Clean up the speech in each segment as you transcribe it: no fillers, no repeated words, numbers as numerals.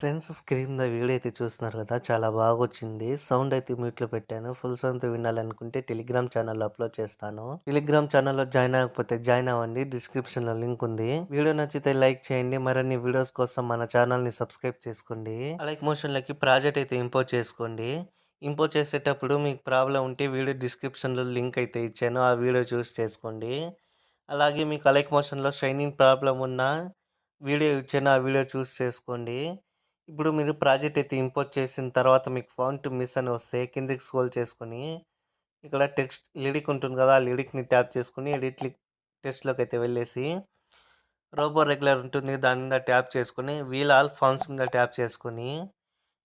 Friends screen మీద video అయితే చూస్తున్నారు కదా! చాలా బాగొచ్చింది. సౌండ్ అయితే మ్యూట్‌లో పెట్టాను. ఫుల్ సౌండ్‌తో వినాలనుకుంటే టెలిగ్రామ్ ఛానల్‌లో అప్‌లోడ్ చేస్తాను. టెలిగ్రామ్ ఛానల్‌లో జాయిన్ అవ్వకపోతే జాయిన్ అవ్వండి. డిస్క్రిప్షన్‌లో లింక్ ఉంది. వీడియో నచ్చితే లైక్ చేయండి. మరిన్ని వీడియోస్ కోసం మన ఛానల్‌ని సబ్స్క్రైబ్ చేసుకోండి. అలైక్ మోషన్‌లోకి ప్రాజెక్ట్ అయితే ఇంపోర్ట్ చేసుకోండి. ఇంపోర్ట్ చేసేటప్పుడు మీకు ప్రాబ్లమ్ ఉంటే వీడియో డిస్క్రిప్షన్‌లో లింక్ అయితే ఇచ్చాను. ఆ వీడియో చూసి చేసుకోండి. అలాగే మీకు అలైక్ మోషన్‌లో షైనింగ్ ప్రాబ్లమ్ ఉన్నా వీడియో ఇచ్చాను. ఆ వీడియో చూసి చేసుకోండి. ఇప్పుడు మీరు ప్రాజెక్ట్ అయితే ఇంపోర్ట్ చేసిన తర్వాత మీకు ఫౌండ్ టు మిస్ అని వస్తే కిందకి స్క్రోల్ చేసుకొని ఇక్కడ టెక్స్ట్ లిరిక్ ఉంటుంది కదా! ఆ లిరిక్‌ని ట్యాప్ చేసుకొని ఎడిట్ టెక్స్ట్‌లోకి అయితే వెళ్ళేసి రోబో రెగ్యులర్ ఉంటుంది. దాని మీద ట్యాప్ చేసుకొని వీల్ ఆల్ ఫాంట్స్ మీద ట్యాప్ చేసుకొని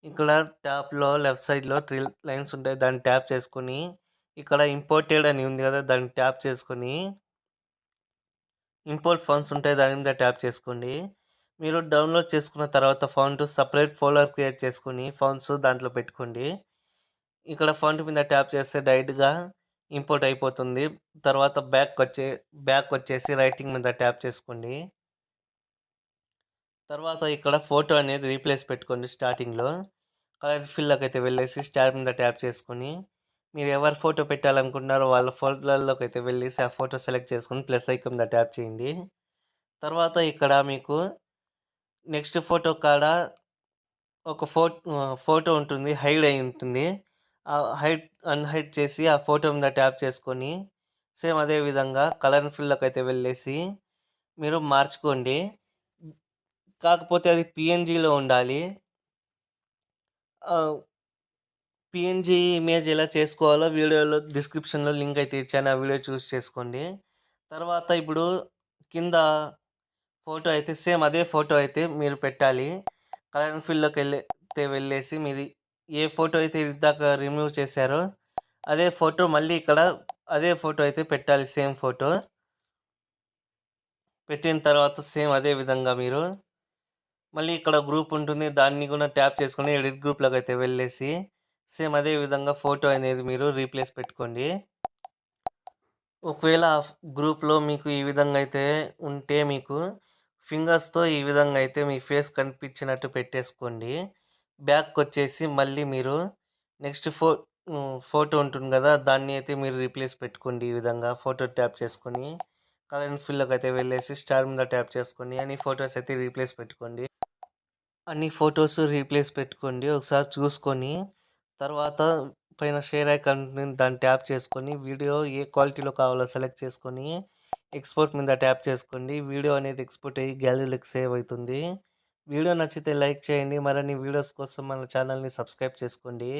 ఇక్కడ ట్యాప్‌లో లెఫ్ట్ సైడ్‌లో 3 లైన్స్ ఉంటాయి. దాన్ని ట్యాప్ చేసుకొని ఇక్కడ ఇంపోర్టెడ్ అని ఉంది కదా! దాన్ని ట్యాప్ చేసుకొని ఇంపోర్ట్ ఫాంట్స్ ఉంటాయి. దాని మీద ట్యాప్ చేసుకోండి. మీరు డౌన్లోడ్ చేసుకున్న తర్వాత ఫాంట్ సెపరేట్ ఫోల్డర్ క్రియేట్ చేసుకొని ఫాంట్స్ దాంట్లో పెట్టుకోండి. ఇక్కడ ఫాంట్ మీద ట్యాప్ చేస్తే డైరెక్ట్‌గా ఇంపోర్ట్ అయిపోతుంది. తర్వాత బ్యాక్ వచ్చేసి రైటింగ్ మీద ట్యాప్ చేసుకోండి. తర్వాత ఇక్కడ ఫోటో అనేది రీప్లేస్ పెట్టుకోండి స్టార్టింగ్‌లో. కలర్ ఫిల్‌లోకి అయితే వెళ్ళేసి స్టార్ మీద ట్యాప్ చేసుకొని మీరు ఎవరి ఫోటో పెట్టాలనుకుంటున్నారో వాళ్ళ ఫోల్డర్‌లోకి అయితే వెళ్ళేసి ఆ ఫోటో సెలెక్ట్ చేసుకొని ప్లస్ ఐకాన్ మీద ట్యాప్ చేయండి. తర్వాత ఇక్కడ మీకు నెక్స్ట్ ఫోటో కాడ ఒక ఫోటో ఉంటుంది. హైడ్ అయి ఉంటుంది. అన్‌హైడ్ చేసి ఆ ఫోటో మీద ట్యాప్ చేసుకొని సేమ్ అదే విధంగా కలర్ ఫిల్‌లోకైతే వెళ్ళేసి మీరు మార్చుకోండి. కాకపోతే అది పీఎన్‌జీలో ఉండాలి. ఆహ్, పీఎన్‌జీ ఇమేజ్ ఎలా చేసుకోవాలో వీడియోలో డిస్క్రిప్షన్‌లో లింక్ అయితే ఇచ్చాను. ఆ వీడియో చూసి చేసుకోండి. తర్వాత ఇప్పుడు కింద ఫోటో అయితే సేమ్ అదే ఫోటో అయితే మీరు పెట్టాలి. కలర్ వెళ్ళేసి మీరు ఏ ఫోటో అయితే ఇందాక రిమూవ్ చేశారో అదే ఫోటో మళ్ళీ ఇక్కడ అదే ఫోటో అయితే పెట్టాలి సేమ్ ఫోటో. పెట్టిన తర్వాత సేమ్ అదే విధంగా మీరు మళ్ళీ ఇక్కడ గ్రూప్ ఉంటుంది. దాన్ని కూడా ట్యాప్ చేసుకొని ఎడిట్ గ్రూప్‌లోకి అయితే వెళ్ళేసి సేమ్ అదే విధంగా ఫోటో అనేది మీరు రీప్లేస్ పెట్టుకోండి. ఒకవేళ గ్రూప్‌లో మీకు ఈ విధంగా అయితే ఉంటే మీకు ఫింగర్స్‌తో ఈ విధంగా అయితే మీ ఫేస్ కనిపించినట్టు పెట్టేసుకోండి. బ్యాక్‌కొచ్చేసి మళ్ళీ మీరు నెక్స్ట్ ఫోటో ఉంటుంది కదా! దాన్ని అయితే మీరు రీప్లేస్ పెట్టుకోండి. ఈ విధంగా ఫోటో ట్యాప్ చేసుకొని కలర్ ఫిల్‌లోకి అయితే వెళ్ళేసి స్టార్ మీద ట్యాప్ చేసుకొని అన్ని ఫోటోస్ అయితే రీప్లేస్ పెట్టుకోండి. అన్ని ఫోటోస్ రీప్లేస్ పెట్టుకోండి. ఒకసారి చూసుకొని తర్వాత పైన షేర్ ఐకాన్ ఉంటుంది. దాన్ని ట్యాప్ చేసుకొని వీడియో ఏ క్వాలిటీలో కావాలో సెలెక్ట్ చేసుకొని ఎక్స్‌పోర్ట్ మీద ట్యాప్ చేసుకోండి. వీడియో అనేది ఎక్స్‌పోర్ట్ అయ్యి గ్యాలరీలోకి సేవ్ అవుతుంది. వీడియో నచ్చితే లైక్ చేయండి. మరిన్ని వీడియోస్ కోసం మన ఛానల్‌ని సబ్స్క్రైబ్ చేసుకోండి.